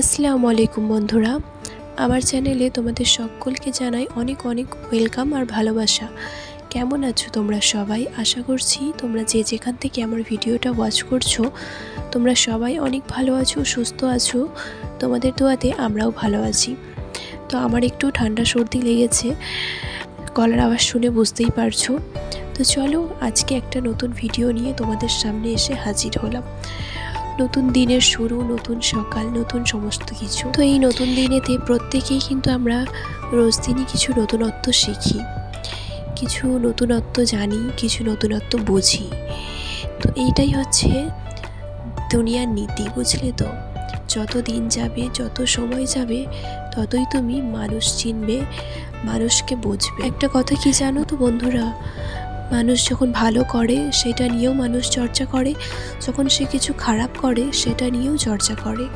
আসসালামু আলাইকুম বন্ধুরা, আমার চ্যানেলে তোমাদের সকলকে জানাই অনেক অনেক ওয়েলকাম আর ভালোবাসা। কেমন আছো তোমরা সবাই? আশা করছি তোমরা যে যেখান থেকে আমার ভিডিওটা ওয়াচ করছো তোমরা সবাই অনেক ভালো আছো, সুস্থ আছো। তোমাদের দোয়াতে আমরাও ভালো আছি। তো আমার একটু ঠান্ডা সর্দি লেগেছে, গলার আওয়াজ শুনে বুঝতেই পারছো। তো চলো আজকে একটা নতুন ভিডিও নিয়ে তোমাদের সামনে এসে হাজির হলাম। নতুন দিনের শুরু, নতুন সকাল, নতুন সমস্ত কিছু। তো এই নতুন দিনেতে প্রত্যেকেই কিন্তু আমরা রোজ দিনই কিছু নতুনত্ব শিখি, কিছু নতুনত্ব জানি, কিছু নতুনত্ব বুঝি। তো এইটাই হচ্ছে দুনিয়ার নীতি, বুঝলে তো? যত দিন যাবে, যত সময় যাবে, ততই তুমি মানুষ চিনবে, মানুষকে বুঝবে। একটা কথা কি জানো তো বন্ধুরা, মানুষ যখন ভালো করে সেটা নিয়েও মানুষ চর্চা করে, যখন সে কিছু খারাপ করে সেটা নিয়েও চর্চা করে।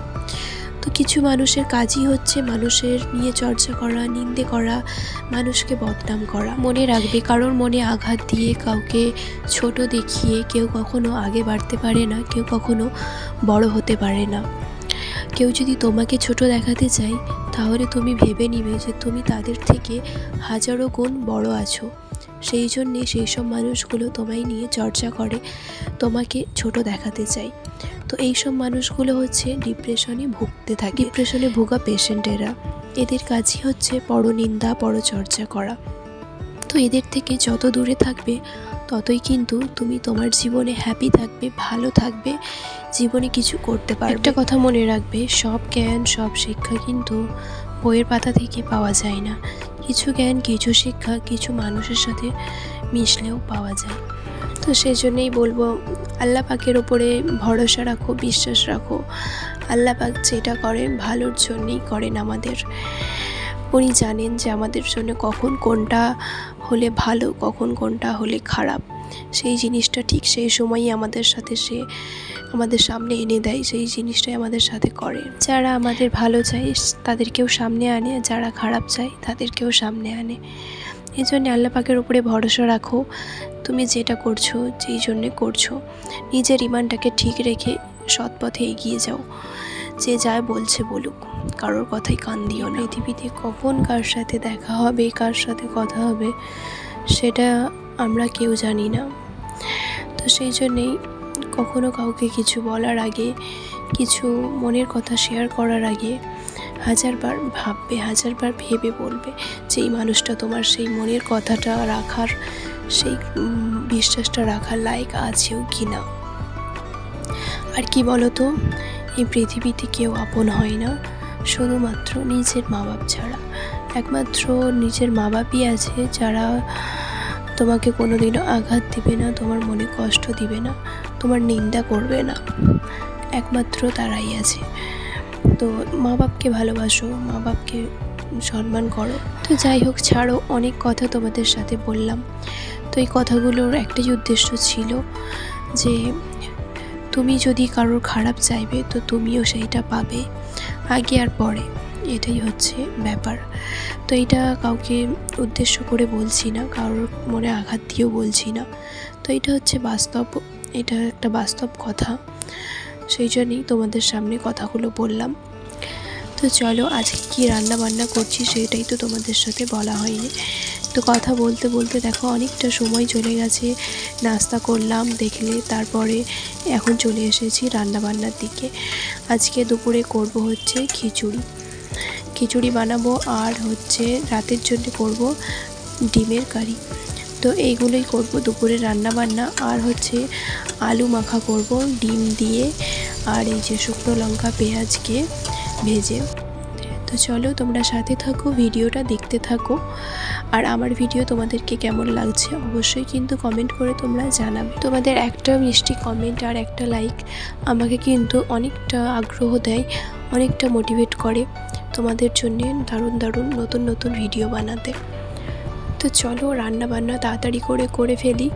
তো কিছু মানুষের কাজই হচ্ছে মানুষের নিয়ে চর্চা করা, নিন্দে করা, মানুষকে বদনাম করা। মনে রাখবে, কারোর মনে আঘাত দিয়ে, কাউকে ছোট দেখিয়ে কেউ কখনো আগে বাড়তে পারে না, কেউ কখনো বড় হতে পারে না। কেউ যদি তোমাকে ছোট দেখাতে চায় তাহলে তুমি ভেবে নিবে যে তুমি তাদের থেকে হাজারো গুণ বড় আছো। সেই জন্যে সেই সব মানুষগুলো তোমায় নিয়ে চর্চা করে, তোমাকে ছোট দেখাতে চায়। তো এই সব মানুষগুলো হচ্ছে ডিপ্রেশনে ভুগতে থাকে, ডিপ্রেশনে ভোগা পেশেন্টেরা। এদের কাজই হচ্ছে পরনিন্দা, পরচর্চা করা। তো এদের থেকে যত দূরে থাকবে ততই কিন্তু তুমি তোমার জীবনে হ্যাপি থাকবে, ভালো থাকবে, জীবনে কিছু করতে পারবে। একটা কথা মনে রাখবে, সব জ্ঞান, সব শিক্ষা কিন্তু বইয়ের পাতা থেকে পাওয়া যায় না। কিছু জ্ঞান, কিছু শিক্ষা কিছু মানুষের সাথে মিশলেও পাওয়া যায়। তো সেই জন্যেই বলবো, আল্লাহ পাকের ওপরে ভরসা রাখো, বিশ্বাস রাখো। আল্লাহ পাক যেটা করেন ভালোর জন্যেই করেন আমাদের। উনি জানেন যে আমাদের জন্য কখন কোনটা হলে ভালো, কখন কোনটা হলে খারাপ। সেই জিনিসটা ঠিক সেই সময়ই আমাদের সাথে সে আমাদের সামনে এনে দেয়, সেই জিনিসটাই আমাদের সাথে করে। যারা আমাদের ভালো চায় তাদেরকেও সামনে আনে, যারা খারাপ চায় তাদেরকেও সামনে আনে। এই জন্য আল্লাহ পাকের উপরে ভরসা রাখো। তুমি যেটা করছো, যেই জন্যে করছো, নিজের ইমানটাকে ঠিক রেখে সৎ পথে এগিয়ে যাও। যে যায় বলছে বলুক, কারোর কথাই কান দিও না। পৃথিবীতে কখন কার সাথে দেখা হবে, কার সাথে কথা হবে, সেটা আমরা কেউ জানি না। তো সেই জন্যেই কখনো কাউকে কিছু বলার আগে, কিছু মনের কথা শেয়ার করার আগে হাজারবার ভাববে, হাজারবার ভেবে বলবে যে এই মানুষটা তোমার সেই মনের কথাটা রাখার, সেই বিশ্বাসটা রাখার লায়ক আছেও কি না। আর কি বলো তো, এই পৃথিবীতে কেউ আপন হয় না শুধুমাত্র নিজের মা বাপ ছাড়া। একমাত্র নিজের মা বাপই আছে যারা তোমাকে কোনোদিনও আঘাত দিবে না, তোমার মনে কষ্ট দিবে না, তোমার নিন্দা করবে না। একমাত্র তারাই আছে। তো মা বাপকে ভালোবাসো, মা বাপকে সম্মান করো। তো যাই হোক, ছাড়ো, অনেক কথা তোমাদের সাথে বললাম। তো এই কথাগুলোর একটাই উদ্দেশ্য ছিল যে তুমি যদি কারোর খারাপ চাইবে তো তুমিও সেইটা পাবে, আগে আর পরে। এটাই হচ্ছে ব্যাপার। তো এটা কাউকে উদ্দেশ্য করে বলছি না, কারোর মনে আঘাত দিয়েও বলছি না। তো এটা হচ্ছে বাস্তব, এটা একটা বাস্তব কথা। সেই জন্যই তোমাদের সামনে কথাগুলো বললাম। তো চলো, আজকে কি রান্না বান্না করছি সেটাই তো তোমাদের সাথে বলা হয়নি। তো কথা বলতে বলতে দেখো অনেকটা সময় চলে গেছে। নাস্তা করলাম দেখলে, তারপরে এখন চলে এসেছি রান্না বান্নার দিকে। আজকে দুপুরে করব হচ্ছে খিচুড়ি বানাবো, আর হচ্ছে রাতের জন্য করব ডিমের কারি। তো এইগুলোই করব দুপুরে রান্না বান্না। আর হচ্ছে আলু মাখা করব ডিম দিয়ে, আর এই যে শুকনো লঙ্কা পেঁয়াজকে ভেজে। তো চলো তোমরা সাথে থাকো, ভিডিওটা দেখতে থাকো। আর আমার ভিডিও তোমাদেরকে কেমন লাগছে অবশ্যই কিন্তু কমেন্ট করে তোমরা জানাবে। তোমাদের একটা মিষ্টি কমেন্ট আর একটা লাইক আমাকে কিন্তু অনেকটা আগ্রহ দেয়, অনেকটা মোটিভেট করে তোমাদের জন্য দারুণ দারুণ নতুন নতুন ভিডিও বানাতে। তো চলো রান্না বান্না তাড়াতাড়ি করে ফেলি।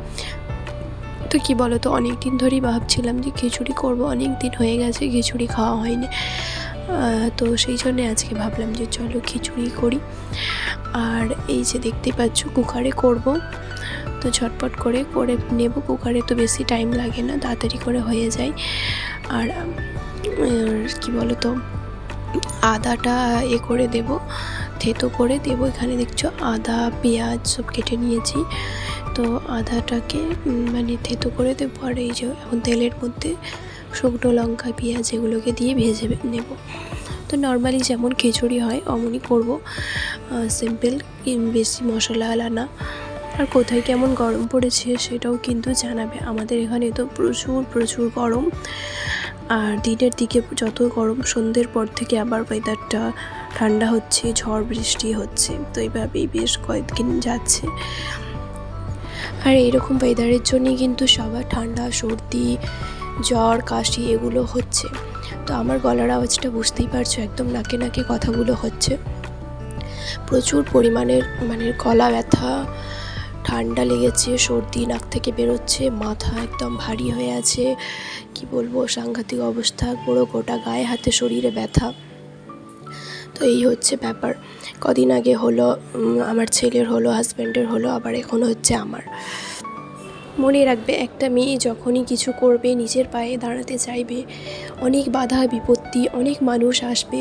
তো কি বলো তো, অনেক দিন ধরেই ভাবছিলাম যে খিচুড়ি করব, অনেক দিন হয়ে গেছে খিচুড়ি খাওয়া হয়নি। তো সেই জন্যে আজকে ভাবলাম যে চলো খিচুড়ি করি। আর এই যে দেখতেই পাচ্ছ কুকারে করব, তো ঝটপট করে নেব। কুকারে তো বেশি টাইম লাগে না, তাড়াতাড়ি করে হয়ে যায়। আর কি বলো তো, আদাটা করে দেব, থেতো করে দেব। এখানে দেখছো আদা পেঁয়াজ সব কেটে নিয়েছি। তো আদাটাকে মানে থেতো করে দেবো। আর এই যে এখন তেলের মধ্যে শুকনো লঙ্কা পেঁয়াজ এগুলোকে দিয়ে ভেজে নেব। তো নর্মালি যেমন খিচুড়ি হয় অমনই করব, সিম্পল, বেশি মশলাওয়ালা না। আর কোথায় কেমন গরম পড়েছে সেটাও কিন্তু জানাবে। আমাদের এখানে তো প্রচুর গরম। আর দিনের দিকে যত গরম, সন্ধ্যের পর থেকে আবার ওয়েদারটা ঠান্ডা হচ্ছে, ঝড় বৃষ্টি হচ্ছে। তো এইভাবেই বেশ কয়েকদিন যাচ্ছে। আর এইরকম ওয়েদারের জন্যই কিন্তু সবার ঠান্ডা সর্দি জ্বর কাশি এগুলো হচ্ছে। তো আমার গলার আওয়াজটা বুঝতেই পারছো, একদম নাকে নাকে কথাগুলো হচ্ছে। প্রচুর পরিমাণের মানে গলা ব্যথা, ঠান্ডা লেগেছে, সর্দি নাক থেকে বেরোচ্ছে, মাথা একদম ভারী হয়ে আছে, কি বলবো সাংঘাতিক অবস্থা, পুরো গোটা গায়ে হাতে শরীরে ব্যথা। তো এই হচ্ছে ব্যাপার। কদিন আগে হলো আমার ছেলের হলো, হাজব্যান্ডের হলো, আবার এখন হচ্ছে আমার। মনে রাখবে, একটা মেয়ে যখনই কিছু করবে, নিজের পায়ে দাঁড়াতে চাইবে, অনেক বাধা বিপত্তি, অনেক মানুষ আসবে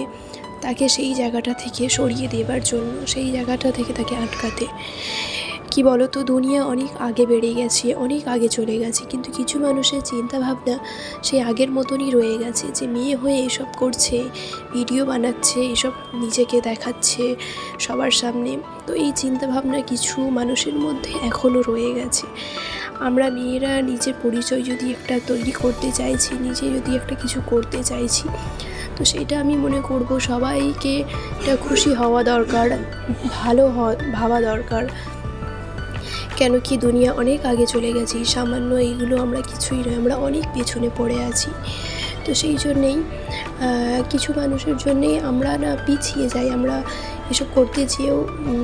তাকে সেই জায়গাটা থেকে সরিয়ে দেবার জন্য, সেই জায়গাটা থেকে তাকে আটকাতে। কি বলো তো, দুনিয়া অনেক আগে বেড়ে গেছে, অনেক আগে চলে গেছে, কিন্তু কিছু মানুষের চিন্তাভাবনা সেই আগের মতনই রয়ে গেছে, যে মেয়ে হয়ে এসব করছে, ভিডিও বানাচ্ছে, এসব নিজেকে দেখাচ্ছে সবার সামনে। তো এই চিন্তাভাবনা কিছু মানুষের মধ্যে এখনও রয়ে গেছে। আমরা মেয়েরা নিজের পরিচয় যদি একটা তৈরি করতে চাইছি, নিজে যদি একটা কিছু করতে চাইছি, তো সেটা আমি মনে করব সবাইকে এটা খুশি হওয়া দরকার, ভালো ভাবা দরকার। কেন কি দুনিয়া অনেক আগে চলে গেছি, সামান্য এইগুলো আমরা কিছুই নয়, আমরা অনেক পেছনে পড়ে আছি। তো সেই জন্যেই কিছু মানুষের জন্যেই আমরা না পিছিয়ে যাই। আমরা এসব করতে চেয়েও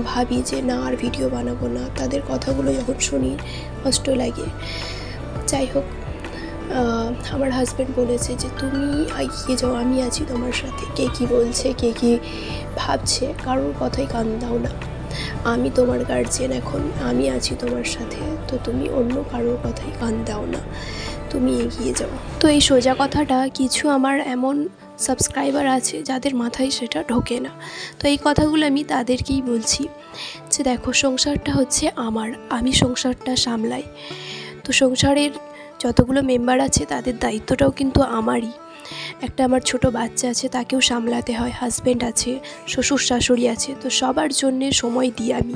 ভাবি যে না, আর ভিডিও বানাবো না। তাদের কথাগুলো যখন শুনি কষ্ট লাগে। যাই হোক, আমার হাজব্যান্ড বলেছে যে তুমি এগিয়ে যাও, আমি আছি তোমার সাথে। কে কী বলছে, কে কী ভাবছে, কারোর কথাই কান দাও না। আমি তোমার গার্জিয়ান, এখন আমি আছি তোমার সাথে। তো তুমি অন্য কারোর কথাই কান দাও না, তুমি এগিয়ে যাও। তো এই সোজা কথাটা কিছু আমার এমন সাবস্ক্রাইবার আছে যাদের মাথায় সেটা ঢোকে না। তো এই কথাগুলো আমি তাদেরকেই বলছি যে দেখো, সংসারটা হচ্ছে আমার, আমি সংসারটা সামলাই। তো সংসারের যতগুলো মেম্বার আছে তাদের দায়িত্বটাও কিন্তু আমারই। একটা আমার ছোট বাচ্চা আছে, তাকেও সামলাতে হয়, হাজব্যান্ড আছে, শ্বশুর শাশুড়ি আছে। তো সবার জন্যে সময় দিই আমি।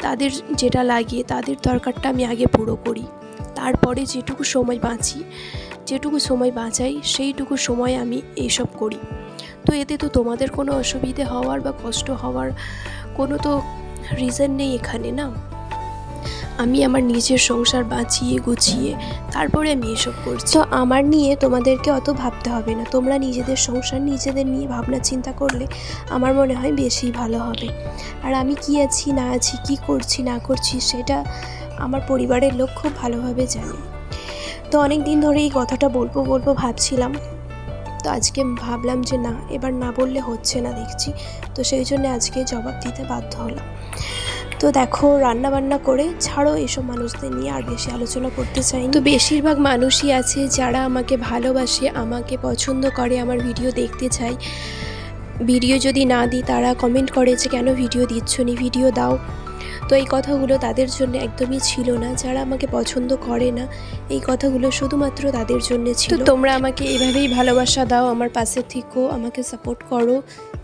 তাদের যেটা লাগে, তাদের দরকারটা আমি আগে পুরো করি। তারপরে যেটুকু সময় বাঁচাই সেইটুকু সময় আমি এইসব করি। তো এতে তো তোমাদের কোনো অসুবিধে হওয়ার বা কষ্ট হওয়ার কোনো তো রিজন নেই এখানে, না? আমি আমার নিজের সংসার বাঁচিয়ে গুছিয়ে তারপরে আমি এসব করছি। তো আমার নিয়ে তোমাদেরকে অত ভাবতে হবে না। তোমরা নিজেদের সংসার নিজেদের নিয়ে ভাবনা চিন্তা করলে আমার মনে হয় বেশি ভালো হবে। আর আমি কি আছি না আছি, কি করছি না করছি, সেটা আমার পরিবারের লোক খুব ভালোভাবে জানে। তো অনেক দিন ধরে এই কথাটা বলবো ভাবছিলাম। তো আজকে ভাবলাম যে না, এবার না বললে হচ্ছে না দেখছি। তো সেই জন্য আজকে জবাব দিতে বাধ্য হলাম। তো দেখো, রান্না বান্না করে ছাড়ো, এসব মানুষদের নিয়ে আর বেশি আলোচনা করতে চাই। তো বেশিরভাগ মানুষই আছে যারা আমাকে ভালোবাসে, আমাকে পছন্দ করে, আমার ভিডিও দেখতে চায়। ভিডিও যদি না দিই তারা কমেন্ট করে যে কেন ভিডিও দিচ্ছ নি, ভিডিও দাও। তো এই কথাগুলো তাদের জন্য একদমই ছিল না। যারা আমাকে পছন্দ করে না, এই কথাগুলো শুধুমাত্র তাদের জন্য ছিল। তো তোমরা আমাকে এভাবেই ভালোবাসা দাও, আমার পাশে থেকো, আমাকে সাপোর্ট করো,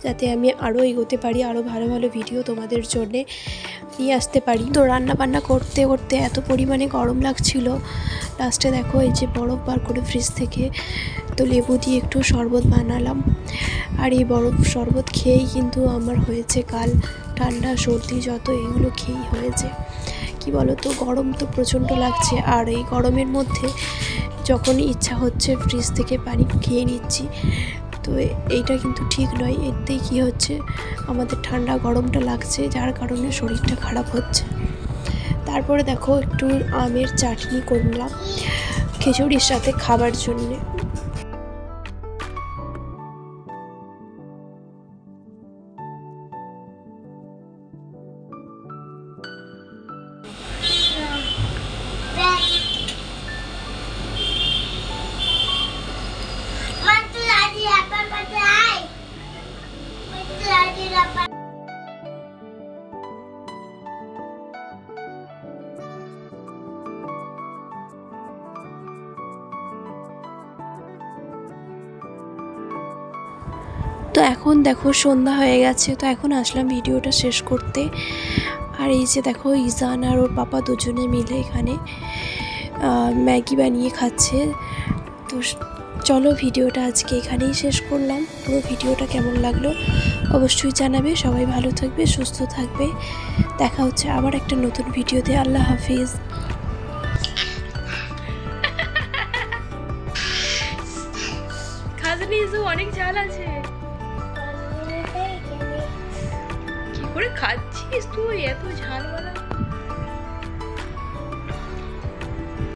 যাতে আমি আরও এগোতে পারি, আরও ভালো ভালো ভিডিও তোমাদের জন্যে নিয়ে আসতে পারি। তো রান্না বান্না করতে করতে এত পরিমাণে গরম লাগছিল, লাস্টে দেখো এই যে বরফ বার করে ফ্রিজ থেকে, তো লেবু দিয়ে একটু শরবত বানালাম। আর এই বরফ শরবত খেয়েই কিন্তু আমার হয়েছে কাল ঠান্ডা সর্দি, যত এগুলো খেয়েই হয়েছে। কি বলো তো, গরম তো প্রচণ্ড লাগছে। আর এই গরমের মধ্যে যখন ইচ্ছা হচ্ছে ফ্রিজ থেকে পানি খেয়ে নিচ্ছি। তো এইটা কিন্তু ঠিক নয়। এতেই কি হচ্ছে, আমাদের ঠান্ডা গরমটা লাগছে, যার কারণে শরীরটা খারাপ হচ্ছে। তারপরে দেখো একটু আমের চাটনি করলাম খিচুড়ির সাথে খাবার জন্যে। তো এখন দেখো সন্ধ্যা হয়ে গেছে, তো এখন আসলাম ভিডিওটা শেষ করতে। আর এই যে দেখো ইজান আর ওর পাপা দুজনে মিলে এখানে ম্যাগি বানিয়ে খাচ্ছে। তো চলো ভিডিওটা আজকে এখানেই শেষ করলাম। পুরো ভিডিওটা কেমন লাগলো অবশ্যই জানাবে। সবাই ভালো থাকবে, সুস্থ থাকবে। দেখা হচ্ছে আবার একটা নতুন ভিডিওতে। আল্লাহ হাফিজ। খাজনি অনেক ঝাল আছে। কি করে খাচ্ছিস তুই এত ঝালওয়ালা?